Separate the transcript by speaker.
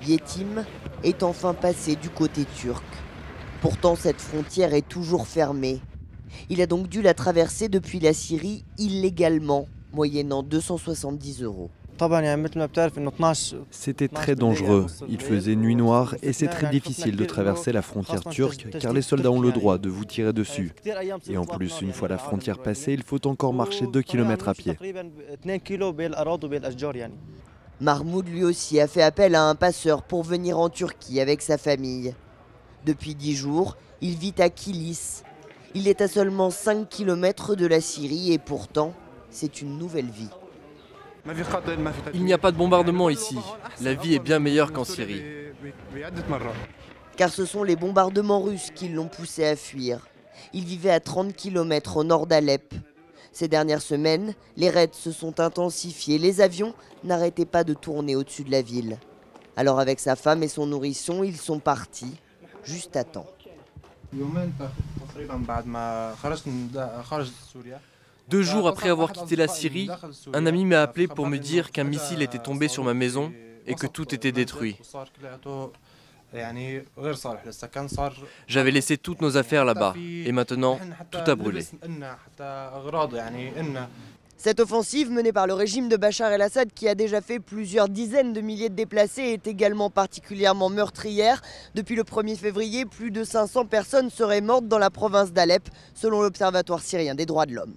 Speaker 1: Yetim est enfin passé du côté turc. Pourtant, cette frontière est toujours fermée. Il a donc dû la traverser depuis la Syrie illégalement, moyennant 270 €.
Speaker 2: C'était très dangereux, il faisait nuit noire et c'est très difficile de traverser la frontière turque car les soldats ont le droit de vous tirer dessus. Et en plus, une fois la frontière passée, il faut encore marcher 2 km à pied.
Speaker 1: Mahmoud lui aussi a fait appel à un passeur pour venir en Turquie avec sa famille. Depuis 10 jours, il vit à Kilis. Il est à seulement 5 km de la Syrie et pourtant, c'est une nouvelle vie.
Speaker 3: Il n'y a pas de bombardement ici. La vie est bien meilleure qu'en Syrie.
Speaker 1: Car ce sont les bombardements russes qui l'ont poussé à fuir. Il vivait à 30 km au nord d'Alep. Ces dernières semaines, les raids se sont intensifiés. Les avions n'arrêtaient pas de tourner au-dessus de la ville. Alors avec sa femme et son nourrisson, ils sont partis, juste à temps.
Speaker 3: 2 jours après avoir quitté la Syrie, un ami m'a appelé pour me dire qu'un missile était tombé sur ma maison et que tout était détruit. J'avais laissé toutes nos affaires là-bas et maintenant, tout a brûlé.
Speaker 1: Cette offensive menée par le régime de Bachar el-Assad, qui a déjà fait plusieurs dizaines de milliers de déplacés, est également particulièrement meurtrière. Depuis le 1er février, plus de 500 personnes seraient mortes dans la province d'Alep, selon l'Observatoire syrien des droits de l'homme.